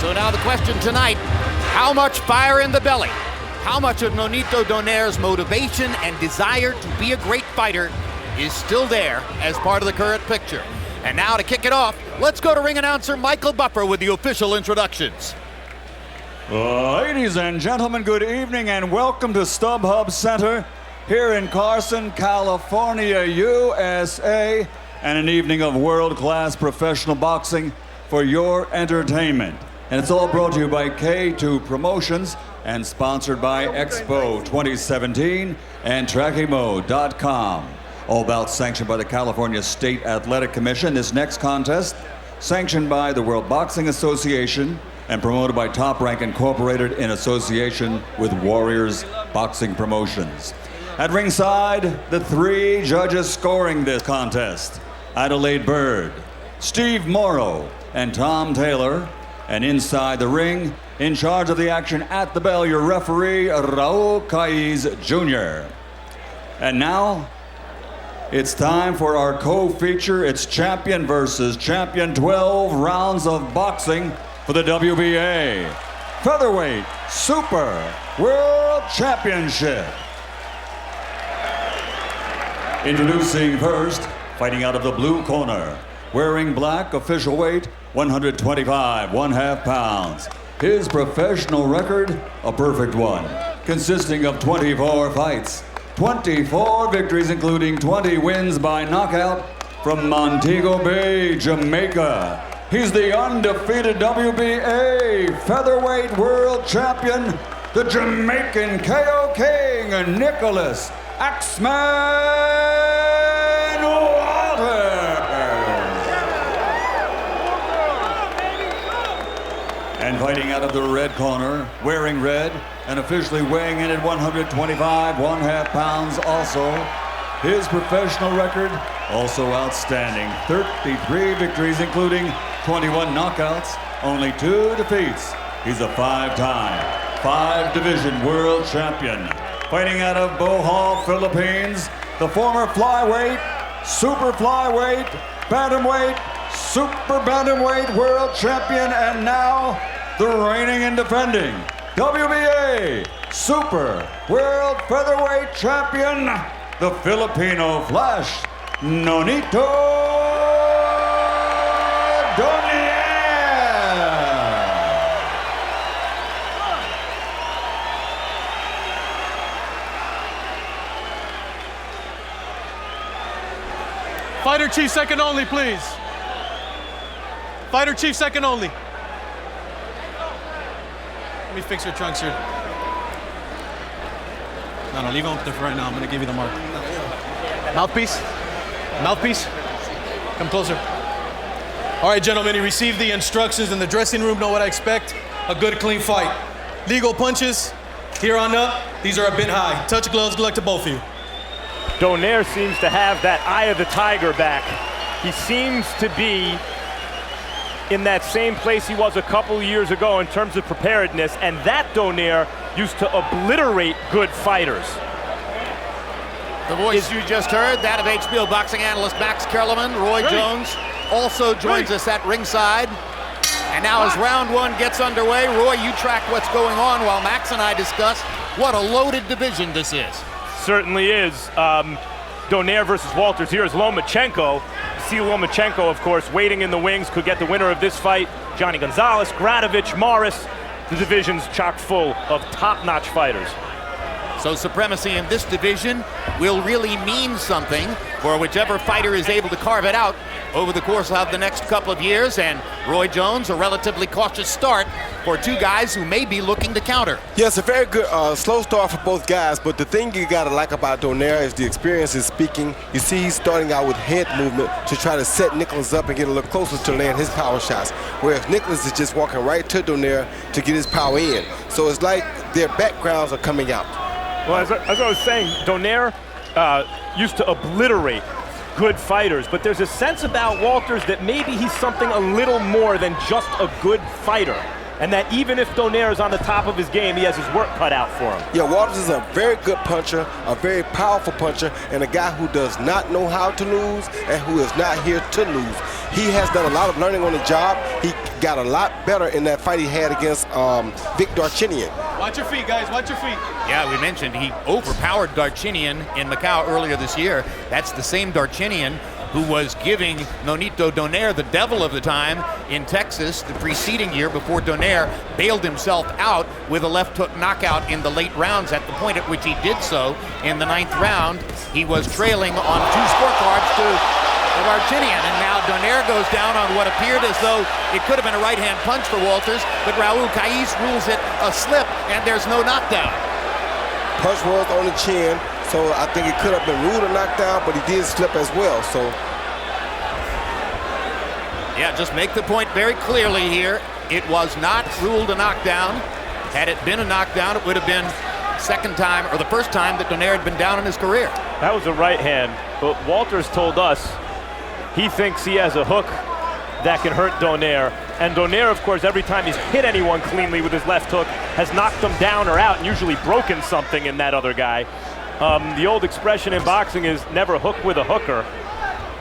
So now the question tonight, how much fire in the belly? How much of Nonito Donaire's motivation and desire to be a great fighter is still there as part of the current picture? And now to kick it off, let's go to ring announcer Michael Buffer with the official introductions. Ladies and gentlemen, good evening and welcome to StubHub Center here in Carson, California, USA, and an evening of world-class professional boxing for your entertainment. And it's all brought to you by K2 Promotions and sponsored by Expo 2017 and Trackimo.com. All bouts sanctioned by the California State Athletic Commission. This next contest, sanctioned by the World Boxing Association and promoted by Top Rank Incorporated in association with Warriors Boxing Promotions. At ringside, the three judges scoring this contest: Adelaide Bird, Steve Morrow, and Tom Taylor. And inside the ring, in charge of the action at the bell, your referee, Raul Caiz Jr. And now, it's time for our co-feature. It's champion versus champion, 12 rounds of boxing for the WBA Featherweight Super World Championship. Introducing first, fighting out of the blue corner, wearing black, official weight, 125 1/2 pounds. His professional record, a perfect one, consisting of 24 fights, 24 victories, including 20 wins by knockout from Montego Bay, Jamaica. He's the undefeated WBA Featherweight World Champion, the Jamaican KO King, Nicholas Axeman Walters. And fighting out of the red corner, wearing red, and officially weighing in at 125 1/2 pounds also. His professional record, also outstanding. 33 victories, including 21 knockouts, only 2 defeats. He's a 5-time, 5-division world champion. Fighting out of Bohol, Philippines, the former flyweight, super flyweight, bantamweight, super bantamweight world champion, and now the reigning and defending WBA Super World Featherweight Champion, the Filipino Flash, Nonito Donaire. Fighter chief second only, please. Fighter chief second only. Let me fix your trunks here. No, leave them up there for right now. I'm gonna give you the mark. Mouthpiece? Mouthpiece? Come closer. All right, gentlemen, you received the instructions in the dressing room. Know what I expect? A good, clean fight. Legal punches, here on up, these are a bit high. Touch gloves, good luck to both of you. Donaire seems to have that eye of the tiger back. He seems to be in that same place he was a couple years ago in terms of preparedness, and that Donaire used to obliterate good fighters. The voice you just heard, that of HBO boxing analyst Max Kellerman. Roy Jones also joins us at ringside. And now as round one gets underway, Roy, you track what's going on while Max and I discuss what a loaded division this is. Certainly is. Donaire versus Walters. Here is Lomachenko. See Lomachenko, of course, waiting in the wings, could get the winner of this fight. Johnny Gonzalez, Gradovich, Morris. The division's chock full of top-notch fighters. So supremacy in this division will really mean something for whichever fighter is able to carve it out over the course of the next couple of years. And Roy Jones, a relatively cautious start for two guys who may be looking to counter. Yes, a very good slow start for both guys, but the thing you gotta like about Donaire is the experience is speaking. You see he's starting out with head movement to try to set Nicholas up and get a little closer to land his power shots, whereas Nicholas is just walking right to Donaire to get his power in. So it's like their backgrounds are coming out. Well, as I was saying, Donaire used to obliterate good fighters, but there's a sense about Walters that maybe he's something a little more than just a good fighter. and that even if Donaire is on the top of his game, he has his work cut out for him. Yeah, Walters is a very good puncher, a very powerful puncher, and a guy who does not know how to lose and who is not here to lose. He has done a lot of learning on the job. He got a lot better in that fight he had against Vic Darchinyan. Watch your feet, guys. Watch your feet. Yeah, we mentioned he overpowered Darchinyan in Macau earlier this year. That's the same Darchinyan who was giving Nonito Donaire the devil of the time in Texas the preceding year before Donaire bailed himself out with a left hook knockout in the late rounds. At the point at which he did so in the 9th round, he was trailing on 2 scorecards to Darchinyan, and now Donaire goes down on what appeared as though it could have been a right-hand punch for Walters, but Raul Caiz rules it a slip, and there's no knockdown. Punch was on the chin, so I think it could have been ruled a knockdown, but he did slip as well. So, yeah, just make the point very clearly here. It was not ruled a knockdown. Had it been a knockdown, it would have been second time, or the first time that Donaire had been down in his career. That was a right hand, but Walters told us he thinks he has a hook that can hurt Donaire. And Donaire, of course, every time he's hit anyone cleanly with his left hook, has knocked them down or out and usually broken something in that other guy. The old expression in boxing is never hook with a hooker.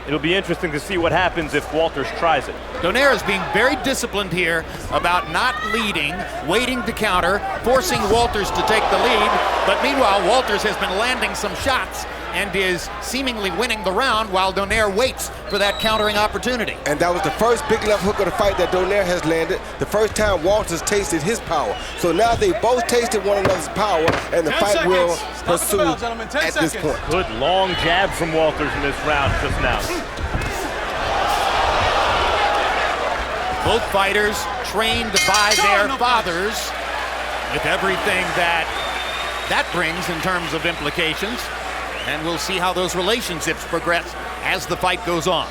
It'll be interesting to see what happens if Walters tries it. Donaire is being very disciplined here about not leading, waiting to counter, forcing Walters to take the lead. But meanwhile, Walters has been landing some shots and is seemingly winning the round while Donaire waits for that countering opportunity. and that was the first big left hook of the fight that Donaire has landed. The first time Walters tasted his power. So now they both tasted one another's power, and the 10 fight will seconds. Stop the pursue bell, gentlemen. 10 at this seconds. point. Good long jab from Walters in this round just now. Both fighters trained by their fathers with everything that brings in terms of implications. And we'll see how those relationships progress as the fight goes on.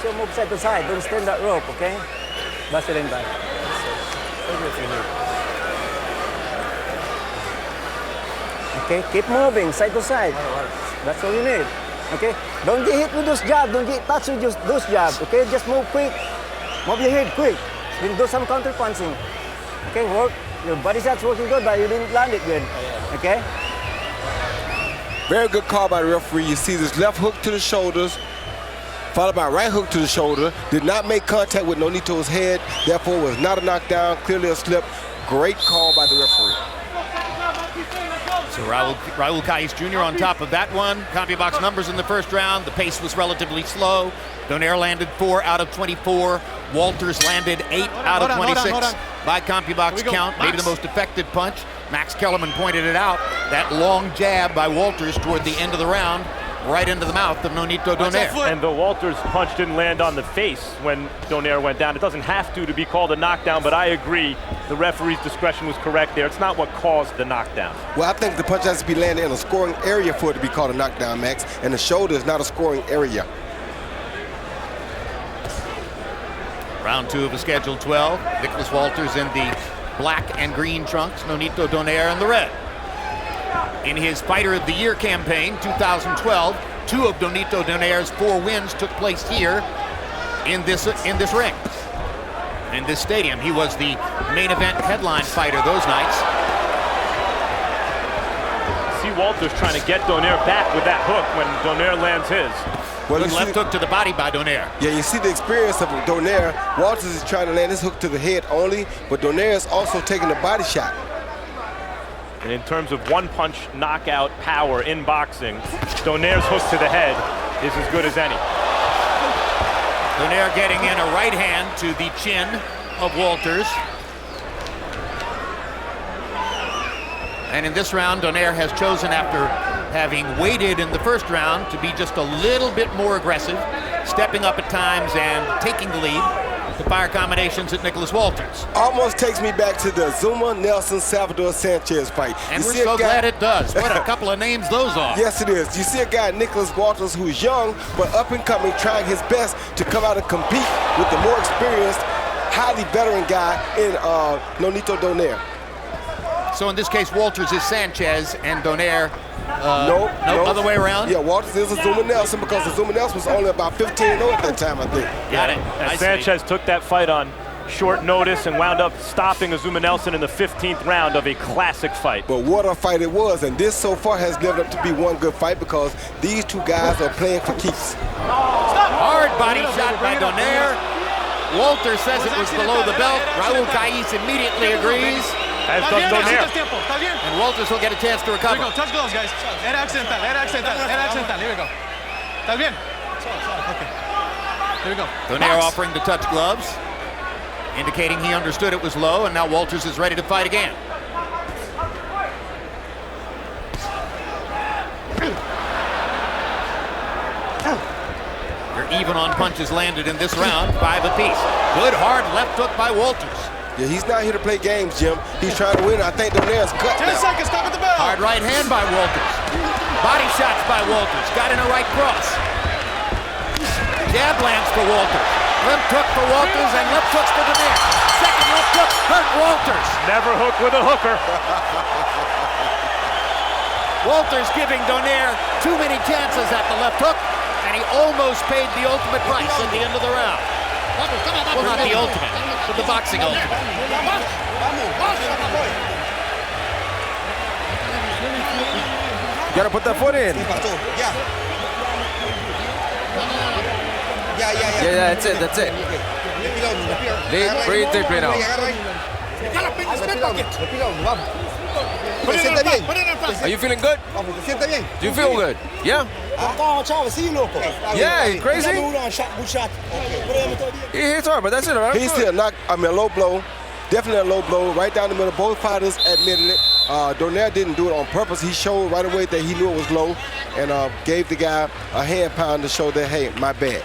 So move side to side, don't stand that rope, okay? Vaseline back. Okay, keep moving side to side. That's all you need. Okay? Don't get hit with those jabs, don't get touched with those jabs, okay? Just move quick. Move your head quick. Then do some counter punching. Okay, work. Your body shot's working good, but you didn't land it good. Okay? Very good call by the referee. You see this left hook to the shoulders, followed by a right hook to the shoulder. Did not make contact with Nonito's head, therefore was not a knockdown, clearly a slip. Great call by the referee. So Raul Caiz Jr. on top of that one. CompuBox numbers in the first round. The pace was relatively slow. Donaire landed 4 out of 24. Walters landed 8 out of 26 by CompuBox count. Maybe the most effective punch. Max Kellerman pointed it out. That long jab by Walters toward the end of the round, right into the mouth of Nonito Donaire. And the Walters punch didn't land on the face when Donaire went down. It doesn't have to be called a knockdown, but I agree the referee's discretion was correct there. It's not what caused the knockdown. Well, I think the punch has to be landed in a scoring area for it to be called a knockdown, Max, and the shoulder is not a scoring area. Round 2 of the scheduled 12. Nicholas Walters in the black and green trunks. Nonito Donaire in the red. In his Fighter of the Year campaign, 2012, 2 of Nonito Donaire's 4 wins took place here in this ring, in this stadium. He was the main event headline fighter those nights. See Walters trying to get Donaire back with that hook when Donaire lands his. Well, Good left hook to the body by Donaire. Yeah, you see the experience of Donaire. Walters is trying to land his hook to the head only, but Donaire is also taking a body shot. And in terms of one-punch knockout power in boxing, Donaire's hook to the head is as good as any. Donaire getting in a right hand to the chin of Walters. And in this round, Donaire has chosen, after having waited in the first round, to be just a little bit more aggressive, stepping up at times and taking the lead. The fire combinations at Nicholas Walters. Almost takes me back to the Zuma Nelson Salvador Sanchez fight. And You we're see a so guy- glad it does. What a couple of names those are. Yes, it is. You see a guy, Nicholas Walters, who's young but up and coming, trying his best to come out and compete with the more experienced, highly veteran guy in Nonito Donaire. So in this case, Walters is Sanchez and Donaire, No, other way around? Yeah, Walters is a Zuma Nelson because the Zuma Nelson was only about 15-0 at that time, I think. Got it. And I see. Sanchez took that fight on short notice and wound up stopping Azuma Nelson in the 15th round of a classic fight. But what a fight it was, and this so far has lived up to be one good fight because these two guys are playing for keeps. Hard body shot by Donaire. Walter says it was below the belt. Raul Caiz immediately agrees. As does Donaire. And Walters will get a chance to recover. Here we go. Touch gloves, guys. Head accidental. Head accidental. Head accidental. Here we go. ¿Estás bien? Okay. Here we go. Donaire offering to touch gloves, indicating he understood it was low, and now Walters is ready to fight again. They're even on punches landed in this round, 5 apiece. Good hard left hook by Walters. Yeah, he's not here to play games, Jim. He's trying to win. I think Donaire's cut 10 now. seconds. Stop at the bell. Hard right hand by Walters. Body shots by Walters. Got in a right cross. Jab lands for Walters. Left hook for Walters and left hooks for Donaire. Second left hook hurt Walters. Never hook with a hooker. Walters giving Donaire too many chances at the left hook, and he almost paid the ultimate price at the end of the round. Well, not the ultimate, but the boxing ultimate. You gotta put that foot in. Yeah, that's it, that's it. Breathe deep, breathe out. Are you feeling good? Do you feel good? Yeah? Yeah, he's crazy? He hits hard, but that's it, right? He's still knocked, a low blow. Definitely a low blow, right down the middle. Both fighters admitted it. Donaire didn't do it on purpose. He showed right away that he knew it was low and gave the guy a hand pound to show that, hey, my bad.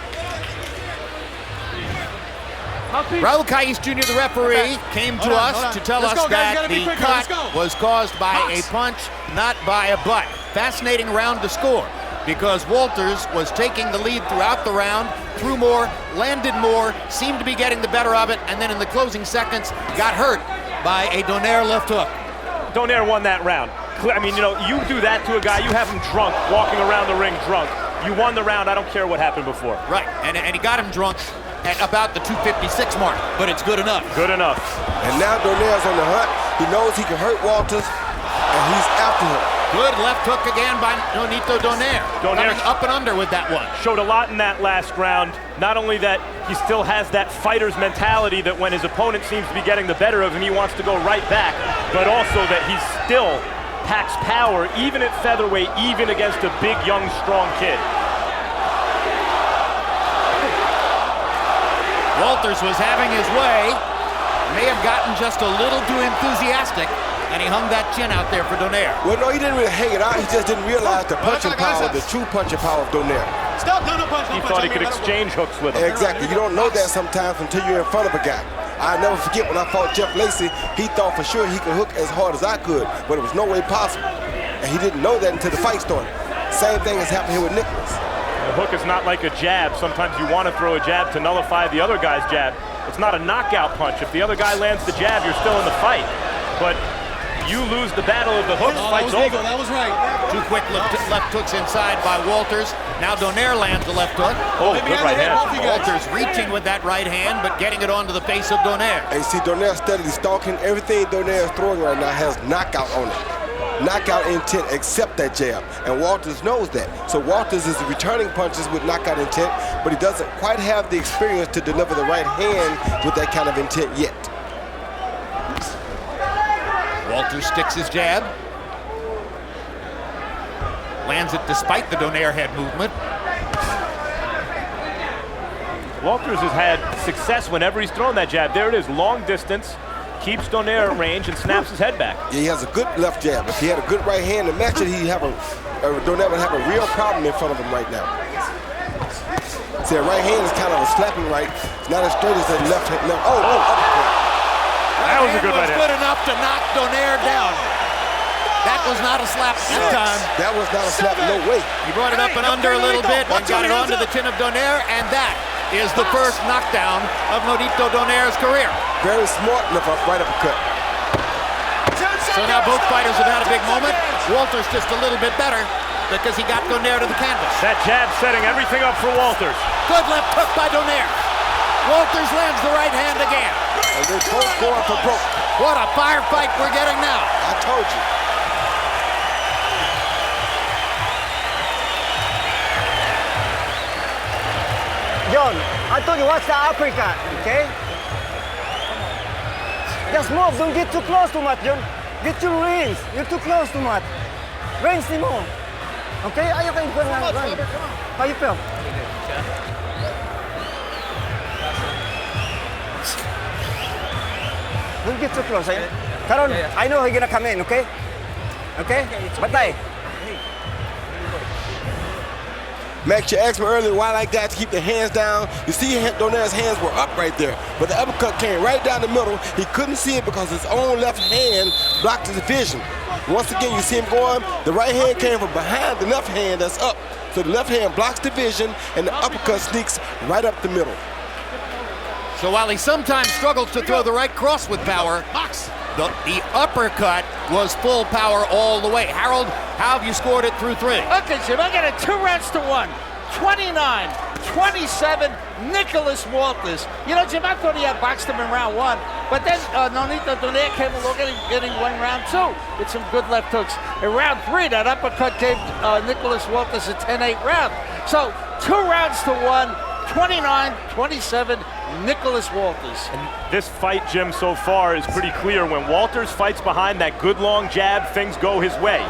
Raul Caiz Jr., the referee, came to us to tell us that the cut was caused by a punch, not by a butt. Fascinating round to score because Walters was taking the lead throughout the round, threw more, landed more, seemed to be getting the better of it, and then in the closing seconds got hurt by a Donaire left hook. Donaire won that round. I mean, you know, you do that to a guy, you have him drunk, walking around the ring drunk. You won the round, I don't care what happened before. Right, and he got him drunk at about the 256 mark, but it's good enough. Good enough. And now Donaire's on the hunt. He knows he can hurt Walters, and he's after him. Good left hook again by Nonito Donaire. Donaire coming up and under with that one. Showed a lot in that last round. Not only that, he still has that fighter's mentality that when his opponent seems to be getting the better of him, he wants to go right back, but also that he still packs power, even at featherweight, even against a big, young, strong kid. Walters was having his way, may have gotten just a little too enthusiastic, and he hung that chin out there for Donaire. Well, no, he didn't really hang it out. He just didn't realize the punching power, the true punching power of Donaire. Stop, no punch, He thought he could exchange hooks with him. Exactly. You don't know that sometimes until you're in front of a guy. I never forget when I fought Jeff Lacey, he thought for sure he could hook as hard as I could, but it was no way possible. And he didn't know that until the fight started. Same thing has happened here with Nicholas. The hook is not like a jab. Sometimes you want to throw a jab to nullify the other guy's jab. It's not a knockout punch. If the other guy lands the jab, you're still in the fight. But you lose the battle of the hooks, fight's over. That was right. Two quick left hooks inside by Walters. Now Donaire lands the left hook. Oh, good right hand. Walters reaching with that right hand, but getting it onto the face of Donaire. And you see Donaire steadily stalking. Everything Donaire is throwing right now has knockout on it. Knockout intent except that jab. And Walters knows that. So Walters is returning punches with knockout intent, but he doesn't quite have the experience to deliver the right hand with that kind of intent yet. Walters sticks his jab. Lands it despite the Donaire head movement. Walters has had success whenever he's thrown that jab. There it is, long distance, keeps Donaire at range and snaps his head back. Yeah, he has a good left jab. If he had a good right hand to match it, Donaire would have a real problem in front of him right now. See, a right hand is kind of a slapping right. It's not as straight as the left hand. That was a good right hand. Good enough to knock Donaire down. That was not a slap that time. That was not a slap, no way. He brought it up and under a little bit and got it onto the chin of Donaire, and that is the first knockdown of Nonito Donaire's career. Very smart right uppercut. So now both fighters have had a big moment. Walters just a little bit better because he got Donaire to the canvas. That jab setting everything up for Walters. Good left hook by Donaire. Walters lands the right hand again. They're both going for broke. What a firefight we're getting now. I told you. John, I told you, watch the uppercut, okay? Just move, don't get too close too much, John. Get your range. You're too close too much. Range ni mo. Okay? Ayaw kayong gawin ng run. How you feel? Don't get too close, eh? Karon, I know how you're gonna come in, okay? Okay? Batay. Max, you asked me earlier why I like that to keep the hands down. You see Donaire's hands were up right there, but the uppercut came right down the middle. He couldn't see it because his own left hand blocked his vision. Once again, you see him going, the right hand came from behind the left hand that's up. So the left hand blocks the vision, and the uppercut sneaks right up the middle. So while he sometimes struggles to throw the right cross with power, the uppercut was full power all the way. Harold, how have you scored it through 3? Okay, Jim, I got it 2-1. 29-27, Nicholas Walters. You know, Jim, I thought he had boxed him in round 1, but then Nonito Donaire came along and he won round 2 with some good left hooks. In round 3, that uppercut gave Nicholas Walters a 10-8 round. So 2 rounds to 1, 29-27, Nicholas Walters. And this fight, Jim, so far is pretty clear. When Walters fights behind that good long jab, things go his way.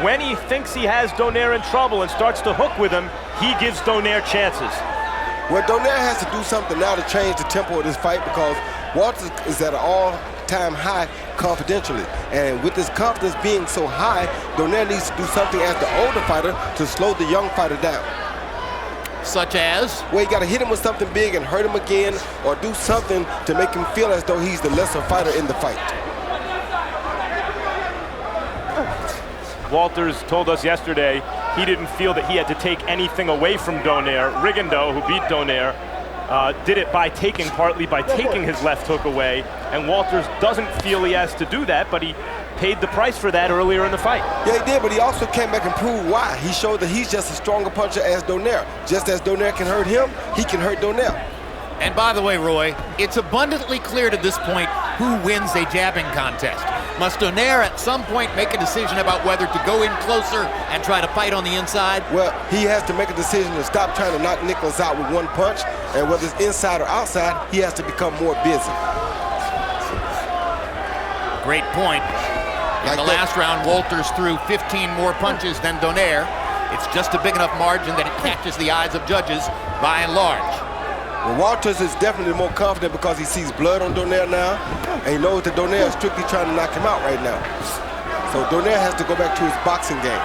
When he thinks he has Donaire in trouble and starts to hook with him, he gives Donaire chances. Well, Donaire has to do something now to change the tempo of this fight because Walters is at an all-time high confidentially. And with his confidence being so high, Donaire needs to do something as the older fighter to slow the young fighter down. Such as? Well, you got to hit him with something big and hurt him again, or do something to make him feel as though he's the lesser fighter in the fight. Walters told us yesterday he didn't feel that he had to take anything away from Donaire. Rigondeaux, who beat Donaire, did it partly by taking his left hook away, and Walters doesn't feel he has to do that, but he paid the price for that earlier in the fight. Yeah, he did, but he also came back and proved why. He showed that he's just a stronger puncher as Donaire. Just as Donaire can hurt him, he can hurt Donaire. And by the way, Roy, it's abundantly clear to this point who wins a jabbing contest. Must Donaire at some point make a decision about whether to go in closer and try to fight on the inside? Well, he has to make a decision to stop trying to knock Nicholas out with one punch, and whether it's inside or outside, he has to become more busy. Great point. In the last round, Walters threw 15 more punches than Donaire. It's just a big enough margin that it catches the eyes of judges by and large. Well, Walters is definitely more confident because he sees blood on Donaire now, and he knows that Donaire is strictly trying to knock him out right now. So Donaire has to go back to his boxing game.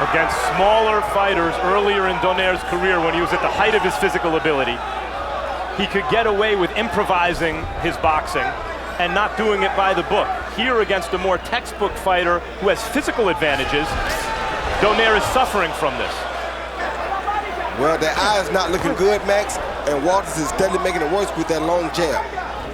Against smaller fighters earlier in Donaire's career, when he was at the height of his physical ability, he could get away with improvising his boxing and not doing it by the book. Here, against a more textbook fighter who has physical advantages, Donaire is suffering from this. Well, their eye is not looking good, Max, and Walters is steadily making it worse with that long jab.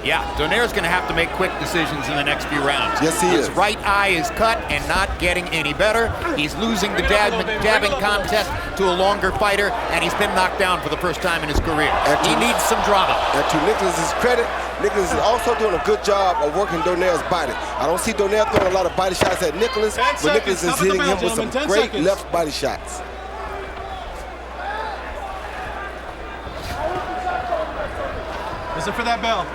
Yeah, Donaire's going to have to make quick decisions in the next few rounds. Yes, he is. His right eye is cut and not getting any better. He's losing the jabbing contest to a longer fighter, and he's been knocked down for the first time in his career. He needs some drama. And to Nicholas's credit, Nicholas is also doing a good job of working Donaire's body. I don't see Donaire throwing a lot of body shots at Nicholas, but Nicholas is hitting him with some great left body shots. Listen for that bell.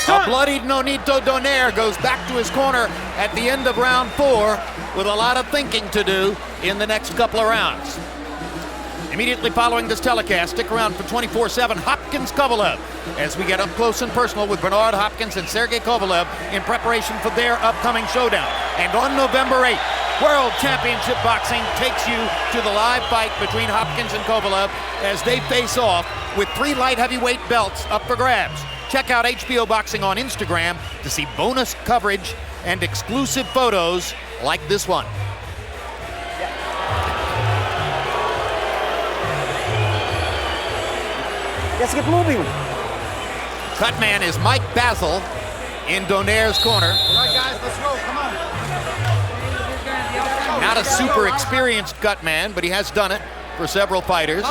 A bloodied Nonito Donaire goes back to his corner at the end of round 4 with a lot of thinking to do in the next couple of rounds. Immediately following this telecast, stick around for 24/7 Hopkins-Kovalev as we get up close and personal with Bernard Hopkins and Sergey Kovalev in preparation for their upcoming showdown. And on November 8th, World Championship Boxing takes you to the live fight between Hopkins and Kovalev as they face off with 3 light heavyweight belts up for grabs. Check out HBO Boxing on Instagram to see bonus coverage and exclusive photos like this one. Let's get moving. Cutman is Mike Basil in Donaire's corner. All right, guys, let's roll. Come on. Not a super experienced Cutman, but he has done it for several fighters.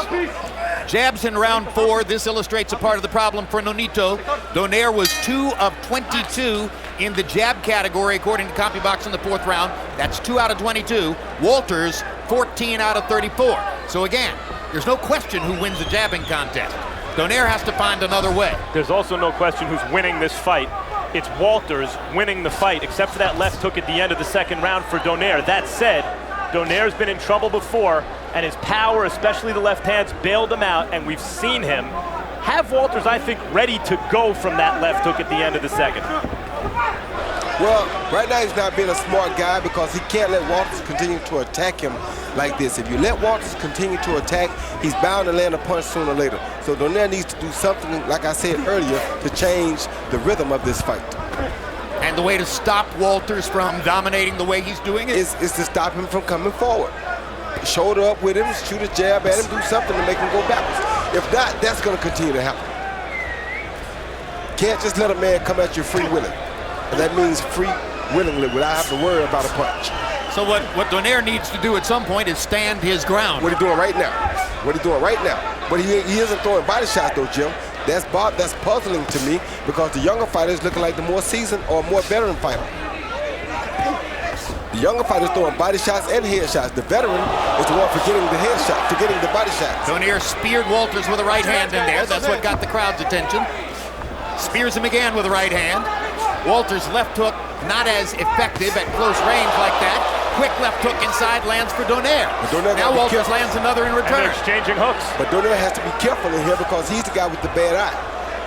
Jabs in round 4. This illustrates a part of the problem for Nonito. Donaire was 2 of 22 in the jab category, according to CompuBox in the 4th round. That's 2 out of 22. Walters, 14 out of 34. So again, there's no question who wins the jabbing contest. Donaire has to find another way. There's also no question who's winning this fight. It's Walters winning the fight, except for that left hook at the end of the 2nd round for Donaire. That said, Donaire's been in trouble before, and his power, especially the left hands, bailed him out, and we've seen him have Walters, I think, ready to go from that left hook at the end of the 2nd. Well, right now he's not being a smart guy because he can't let Walters continue to attack him like this. If you let Walters continue to attack, he's bound to land a punch sooner or later. So Donaire needs to do something, like I said earlier, to change the rhythm of this fight. And the way to stop Walters from dominating the way he's doing it? Is to stop him from coming forward. Shoulder up with him, shoot a jab at him, do something to make him go backwards. If not, that's going to continue to happen. Can't just let a man come at you free-willing. And that means free willingly without having to worry about a punch. So what Donaire needs to do at some point is stand his ground. What he's doing right now. What he's doing right now. But he isn't throwing body shots though, Jim. That's puzzling to me because the younger fighter is looking like the more seasoned or more veteran fighter. The younger fighter is throwing body shots and head shots. The veteran is the one forgetting the head shot, forgetting the body shots. Donaire speared Walters with a right hand in there. That's what got the crowd's attention. Spears him again with a right hand. Walters' left hook not as effective at close range like that. Quick left hook inside lands for Donaire. Now Walters lands another in return. And they're exchanging hooks. But Donaire has to be careful in here because he's the guy with the bad eye.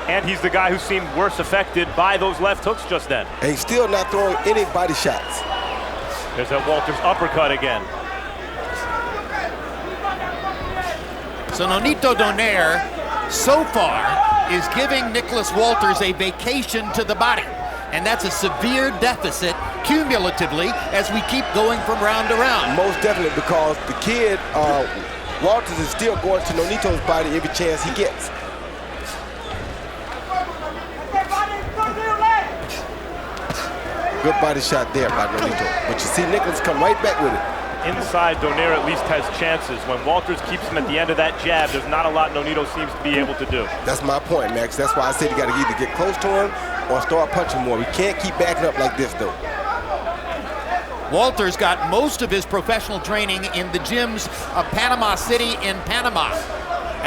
And he's the guy who seemed worse affected by those left hooks just then. And he's still not throwing any body shots. There's that Walters uppercut again. So Nonito Donaire, so far, is giving Nicholas Walters a vacation to the body. And that's a severe deficit cumulatively as we keep going from round to round. Most definitely, because the kid, Walters, is still going to Nonito's body every chance he gets. Good body shot there by Nonito. But you see Nicholas come right back with it. Inside, Donaire at least has chances. When Walters keeps him at the end of that jab, there's not a lot Nonito seems to be able to do. That's my point, Max. That's why I said you got to either get close to him or start punching more. We can't keep backing up like this, though. Walters got most of his professional training in the gyms of Panama City in Panama.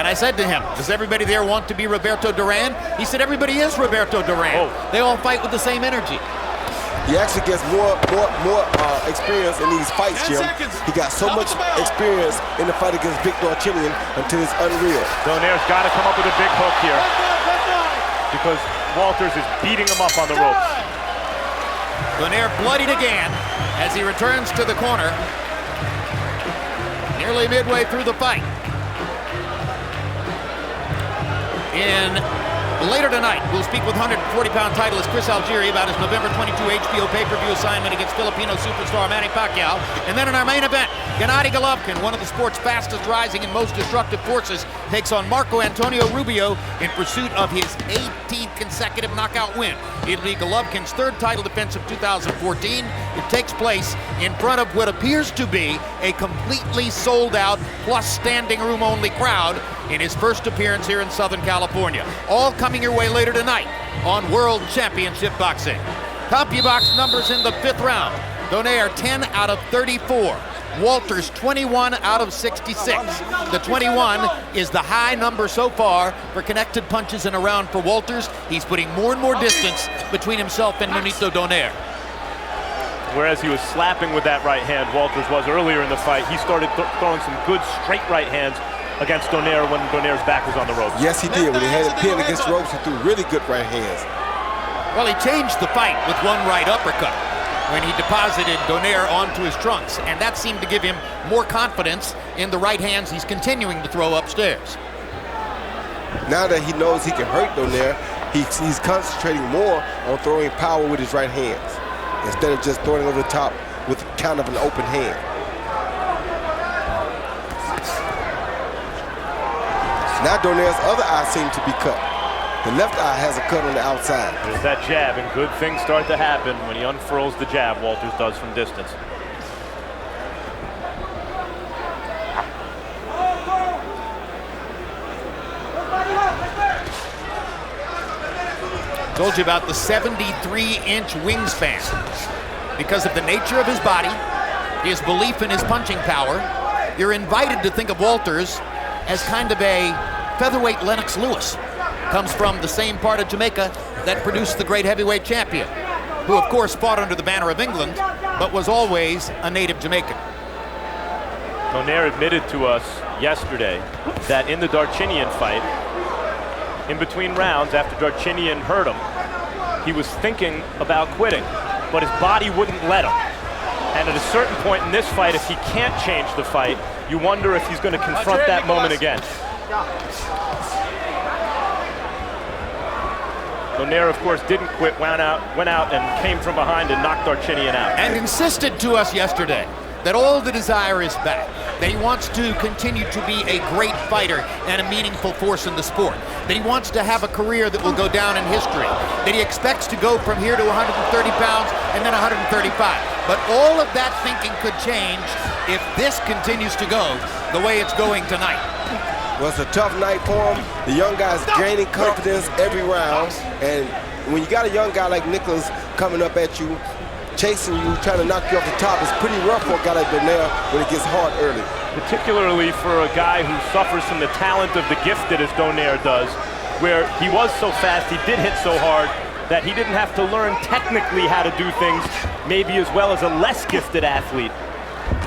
And I said to him, does everybody there want to be Roberto Duran? He said, everybody is Roberto Duran. Oh. They all fight with the same energy. He actually gets more experience in these fights, Jim. He got so much experience in the fight against Victor Chilian until it's unreal. Donaire's got to come up with a big hook here because Walters is beating him up on the ropes. Donaire bloodied again as he returns to the corner, nearly midway through the fight. Later tonight, we'll speak with 140-pound titleist Chris Algieri about his November 22 HBO pay-per-view assignment against Filipino superstar Manny Pacquiao. And then in our main event, Gennady Golovkin, one of the sport's fastest rising and most destructive forces, takes on Marco Antonio Rubio in pursuit of his 18th consecutive knockout win. It'll be Golovkin's 3rd title defense of 2014. It takes place in front of what appears to be a completely sold-out plus standing room only crowd in his first appearance here in Southern California. All coming your way later tonight on World Championship Boxing. CompuBox numbers in the 5th round. Donaire 10 out of 34. Walters 21 out of 66. The 21 is the high number so far for connected punches in a round for Walters. He's putting more and more distance between himself and Nonito Donaire. Whereas he was slapping with that right hand, Walters was earlier in the fight, he started throwing some good straight right hands against Donaire when Donaire's back was on the ropes. Yes, he did. When he had it pinned against the ropes, he threw really good right hands. Well, he changed the fight with one right uppercut when he deposited Donaire onto his trunks, and that seemed to give him more confidence in the right hands he's continuing to throw upstairs. Now that he knows he can hurt Donaire, he's concentrating more on throwing power with his right hands instead of just throwing over the top with kind of an open hand. Now Donaire's other eye seems to be cut. The left eye has a cut on the outside. There's that jab, and good things start to happen when he unfurls the jab, Walters does from distance. Told you about the 73-inch wingspan. Because of the nature of his body, his belief in his punching power, you're invited to think of Walters as kind of a featherweight Lennox Lewis. Comes from the same part of Jamaica that produced the great heavyweight champion, who of course fought under the banner of England, but was always a native Jamaican. Donaire admitted to us yesterday that in the Darchinian fight, in between rounds after Darchinian hurt him, he was thinking about quitting, but his body wouldn't let him. And at a certain point in this fight, if he can't change the fight, you wonder if he's going to confront that moment again. Donaire, of course, didn't quit, went out and came from behind and knocked Darchinian out. And insisted to us yesterday that all the desire is back, that he wants to continue to be a great fighter and a meaningful force in the sport, that he wants to have a career that will go down in history, that he expects to go from here to 130 pounds and then 135. But all of that thinking could change if this continues to go the way it's going tonight. Well, it's a tough night for him. The young guy's gaining confidence every round, and when you got a young guy like Nicholas coming up at you, chasing you, trying to knock you off the top, it's pretty rough for a guy like Donaire when it gets hard early. Particularly for a guy who suffers from the talent of the gifted as Donaire does, where he was so fast, he did hit so hard, that he didn't have to learn technically how to do things maybe as well as a less gifted athlete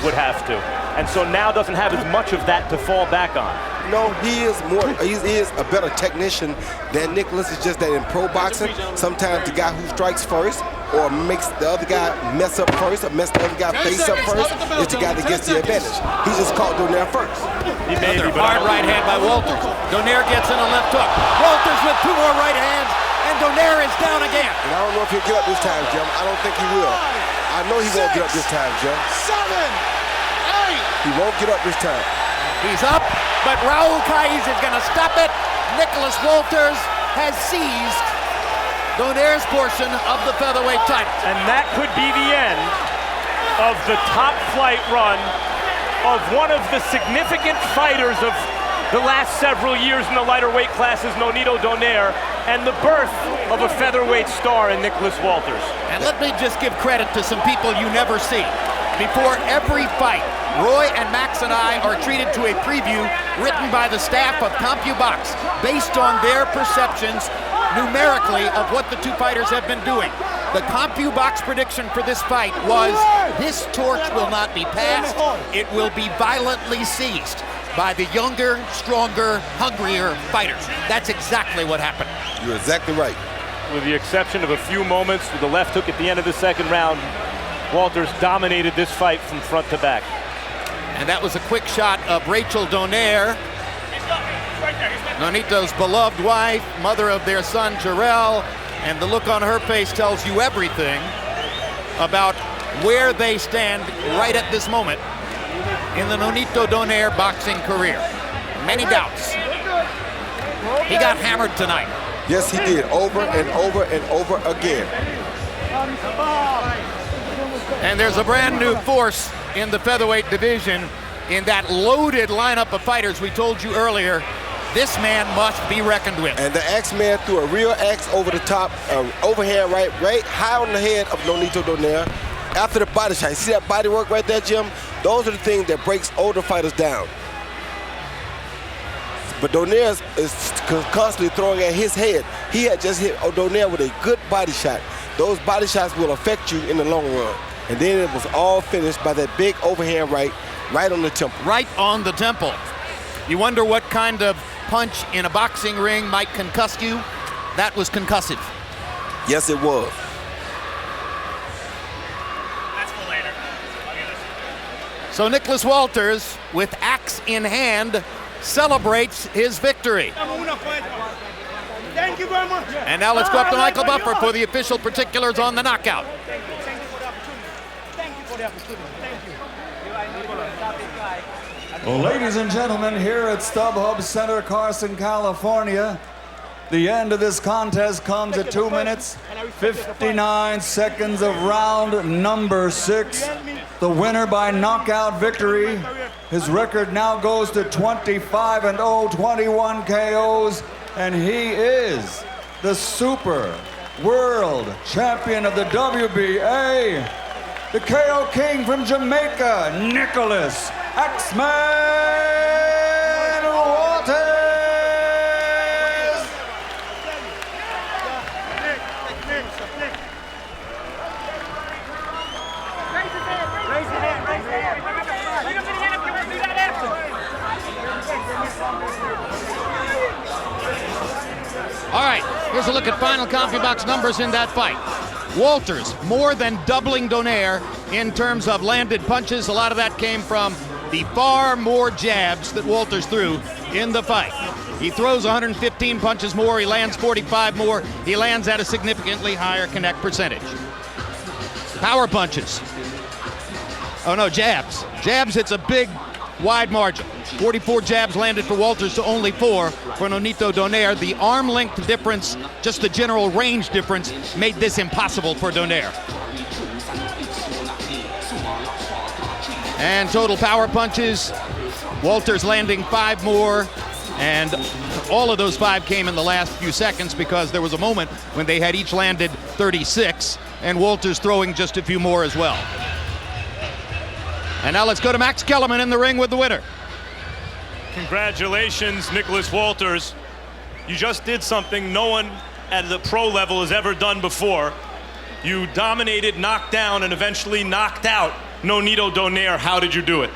would have to. And so now doesn't have as much of that to fall back on. No, he is a better technician than Nicholas. It's just that in pro boxing, sometimes the guy who strikes first or makes the other guy mess up first or mess the other guy face up first is the guy that gets the advantage. He just caught Donaire first. Another hard right hand by Walters. Donaire gets in a left hook. Walters with 2 more right hands, and Donaire is down again. And I don't know if he'll get up this time, Jim. I don't think he will. I know he won't get up this time, Jim. 7, 8. He won't get up this time. He's up, but Raul Caiz is going to stop it. Nicholas Walters has seized Donaire's portion of the featherweight title. And that could be the end of the top flight run of one of the significant fighters of the last several years in the lighter weight classes, Nonito Donaire, and the birth of a featherweight star in Nicholas Walters. And let me just give credit to some people you never see. Before every fight, Roy and Max and I are treated to a preview written by the staff of CompuBox based on their perceptions numerically of what the two fighters have been doing. The CompuBox prediction for this fight was this torch will not be passed, it will be violently seized by the younger, stronger, hungrier fighters. That's exactly what happened. You're exactly right. With the exception of a few moments with the left hook at the end of the second round, Walters dominated this fight from front to back. And that was a quick shot of Rachel Donaire, Nonito's beloved wife, mother of their son Jarrell, and the look on her face tells you everything about where they stand right at this moment in the Nonito Donaire boxing career. Many doubts. He got hammered tonight. Yes, he did, over and over and over again. And there's a brand new force in the featherweight division in that loaded lineup of fighters we told you earlier. This man must be reckoned with. And the X-Man threw a real X over the top, overhand right high on the head of Nonito Donaire after the body shot. You see that body work right there, Jim? Those are the things that breaks older fighters down. But Donaire is constantly throwing at his head. He had just hit Donaire with a good body shot. Those body shots will affect you in the long run. And then it was all finished by that big overhand right on the temple. Right on the temple. You wonder what kind of punch in a boxing ring might concuss you? That was concussive. Yes, it was. That's for later. So Nicholas Walters, with axe in hand, celebrates his victory. Thank you very much. And now let's go up to Michael Buffer for the official particulars on the knockout. Thank you for the opportunity. Thank you. Well, ladies and gentlemen, here at StubHub Center, Carson, California, the end of this contest comes at 2 minutes, 59 seconds of round number 6. The winner by knockout victory. His record now goes to 25-0, 21 KOs, and he is the super world champion of the WBA, the KO King from Jamaica, Nicholas X-Man Walters. All right, here's a look at final CompuBox numbers in that fight. Walters more than doubling Donaire in terms of landed punches. A lot of that came from the far more jabs that Walters threw in the fight. He throws 115 punches more, he lands 45 more, he lands at a significantly higher connect percentage. Power punches. Oh no, jabs. Jabs, it's a big, wide margin. 44 jabs landed for Walters to only 4 for Nonito Donaire. The arm length difference, just the general range difference, made this impossible for Donaire. And total power punches, Walters landing 5 more, and all of those 5 came in the last few seconds because there was a moment when they had each landed 36, and Walters throwing just a few more as well. And now let's go to Max Kellerman in the ring with the winner. Congratulations, Nicholas Walters. You just did something no one at the pro level has ever done before. You dominated, knocked down, and eventually knocked out Nonito Donaire. How did you do it?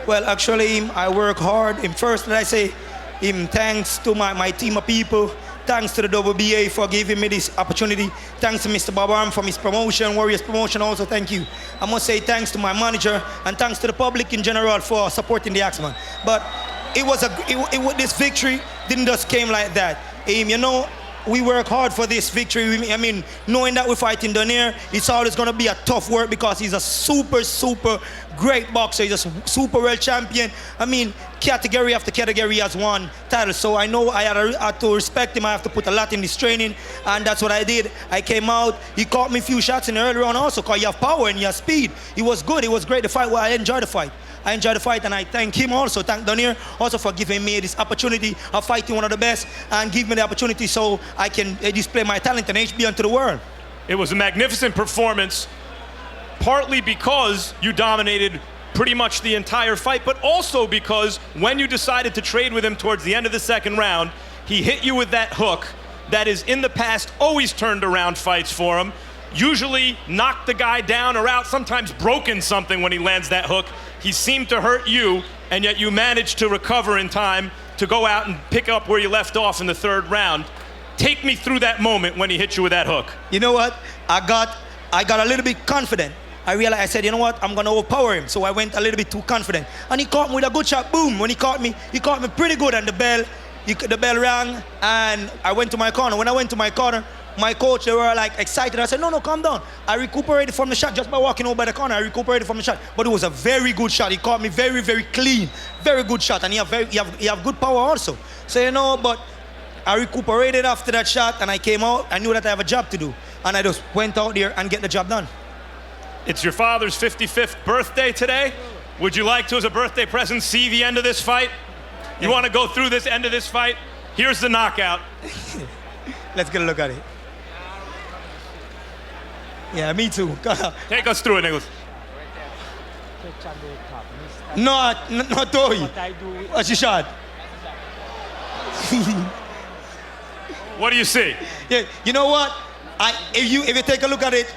Well, actually, I work hard. First, let I say, thanks to my team of people. Thanks to the WBA for giving me this opportunity. Thanks to Mr. Bob Arm for his promotion, Warriors promotion also, thank you. I must say thanks to my manager and thanks to the public in general for supporting the Axeman. But this victory didn't just came like that. You know, we work hard for this victory. I mean, knowing that we're fighting Donaire, it's always going to be a tough work because he's a super, super great boxer. He's a super world champion. I mean, category after category has won titles. So I know I had to respect him. I have to put a lot in this training, and that's what I did. I came out. He caught me a few shots in the early round also because you have power and you have speed. It was good. It was great to fight. Well, I enjoyed the fight. I enjoyed the fight, and I thank him also, thank Donaire also for giving me this opportunity of fighting one of the best and give me the opportunity so I can display my talent and HB onto the world. It was a magnificent performance, partly because you dominated pretty much the entire fight, but also because when you decided to trade with him towards the end of the second round, he hit you with that hook that is in the past always turned around fights for him, usually knocked the guy down or out, sometimes broken something when he lands that hook. He seemed to hurt you, and yet you managed to recover in time to go out and pick up where you left off in the third round. Take me through that moment when he hit you with that hook. You know what? I got a little bit confident. I realized, I said, you know what? I'm going to overpower him. So I went a little bit too confident. And he caught me with a good shot. Boom. When he caught me pretty good, and the bell rang, and I went to my corner. When I went to my corner, my coach, they were like excited. I said, no, calm down. I recuperated from the shot just by walking over by the corner. I recuperated from the shot. But it was a very good shot. He caught me very, very clean. Very good shot. And you have good power also. So, you know, but I recuperated after that shot, and I came out. I knew that I have a job to do. And I just went out there and get the job done. It's your father's 55th birthday today. Would you like to, as a birthday present, see the end of this fight? You want to go through this end of this fight? Here's the knockout. Let's get a look at it. Yeah, me too. Take us through it, Nicholas. No, Toy. What's your shot? What do you see? Yeah, you know what? If you take a look at it,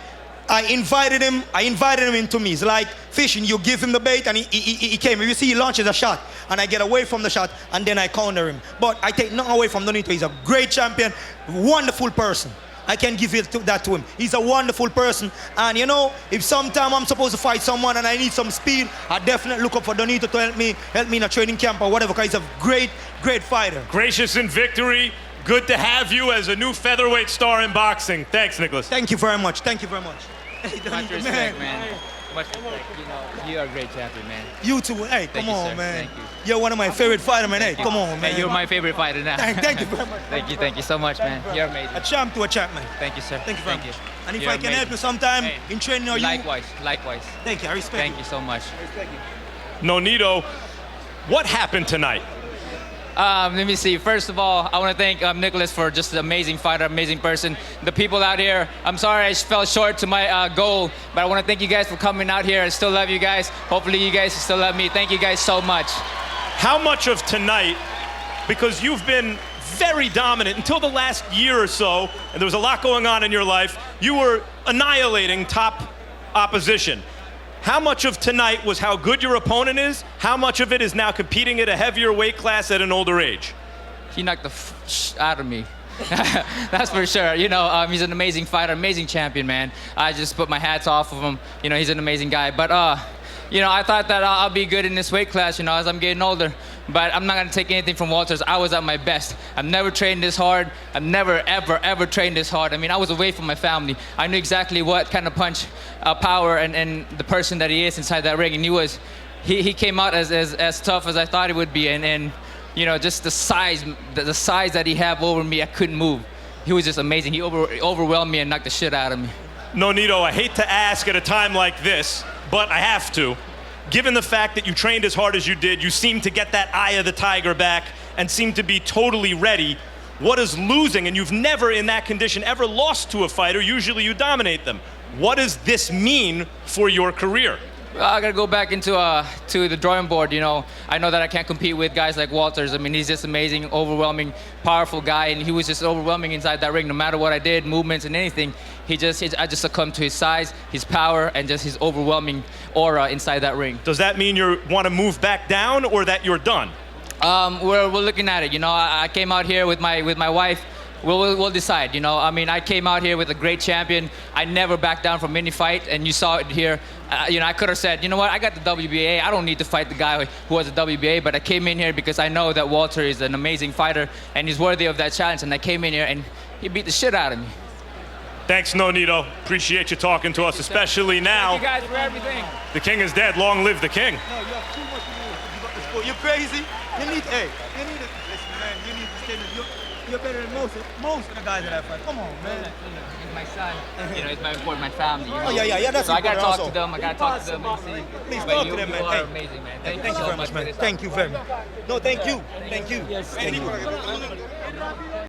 I invited him into me. It's like fishing. You give him the bait and he came. If you see, he launches a shot and I get away from the shot and then I counter him. But I take nothing away from Nonito. He's a great champion, wonderful person. I can give that to him. He's a wonderful person. And you know, if sometime I'm supposed to fight someone and I need some speed, I definitely look up for Nonito to help me in a training camp or whatever, because he's a great, great fighter. Gracious in victory. Good to have you as a new featherweight star in boxing. Thanks, Nicholas. Thank you very much. Thank you very much. Much respect, man. Much respect. You know, you are a great champion, man. You too. Hey, come on, sir. man. Thank you. You're one of my favorite fighters, man. Hey, come on, man. Hey, you're my favorite fighter now. Thank you very much. Thank you so much, man. You're amazing. A champ to a champ, man. Thank you, sir. Thank you very much. And if You're I can amazing. help you sometime in training or you... Likewise. Thank you, I respect Thank you so much. Nonito, what happened tonight? Let me see. First of all, I want to thank Nicholas for just an amazing fighter, amazing person. The people out here, I'm sorry I fell short to my goal, but I want to thank you guys for coming out here. I still love you guys. Hopefully you guys still love me. Thank you guys so much. How much of tonight, because you've been very dominant until the last year or so, and there was a lot going on in your life, you were annihilating top opposition. How much of tonight was how good your opponent is? How much of it is now competing at a heavier weight class at an older age? He knocked the out of me. That's for sure. You know, he's an amazing fighter, amazing champion, man. I just put my hats off of him. You know, he's an amazing guy. But, you know, I thought that I'll be good in this weight class, you know, as I'm getting older. But I'm not going to take anything from Walters. I was at my best. I've never trained this hard. I've never, ever, ever trained this hard. I mean, I was away from my family. I knew exactly what kind of punch, power, and the person that he is inside that ring. And he came out as tough as I thought he would be. And you know, just the size that he had over me, I couldn't move. He was just amazing. He overwhelmed me and knocked the shit out of me. Nonito, I hate to ask at a time like this, but I have to. Given the fact that you trained as hard as you did, you seem to get that eye of the tiger back and seem to be totally ready. What is losing, and you've never in that condition ever lost to a fighter, usually you dominate them. What does this mean for your career? Well, I gotta go back into to the drawing board, you know. I know that I can't compete with guys like Walters. I mean, he's just amazing, overwhelming, powerful guy, and he was just overwhelming inside that ring. No matter what I did, movements and anything, I just succumbed to his size, his power, and just his overwhelming aura inside that ring. Does that mean you want to move back down, or that you're done? We're looking at it. You know, I came out here with my wife. We'll decide, you know. I mean, I came out here with a great champion. I never backed down from any fight, and you saw it here. You know, I could have said, you know what, I got the WBA. I don't need to fight the guy who has the WBA, but I came in here because I know that Walter is an amazing fighter, and he's worthy of that challenge, and I came in here, and he beat the shit out of me. Thanks, Nonito. Appreciate you talking to us, especially now. Thank you guys for everything. The king is dead. Long live the king. No, you have too much to do. You're crazy. You need to, listen, man, you need to stay. You're better than most of the guys that I fight. Come on, man. He's my son. You know, he's my important, my family. You know? Oh, yeah, that's so I gotta important talk to them. I gotta talk to them and see. Please But talk to them, man. You are Hey. amazing, man. Thank you very much, man. Thank you very much. No, thank you. Thank you. Yes, Thank you.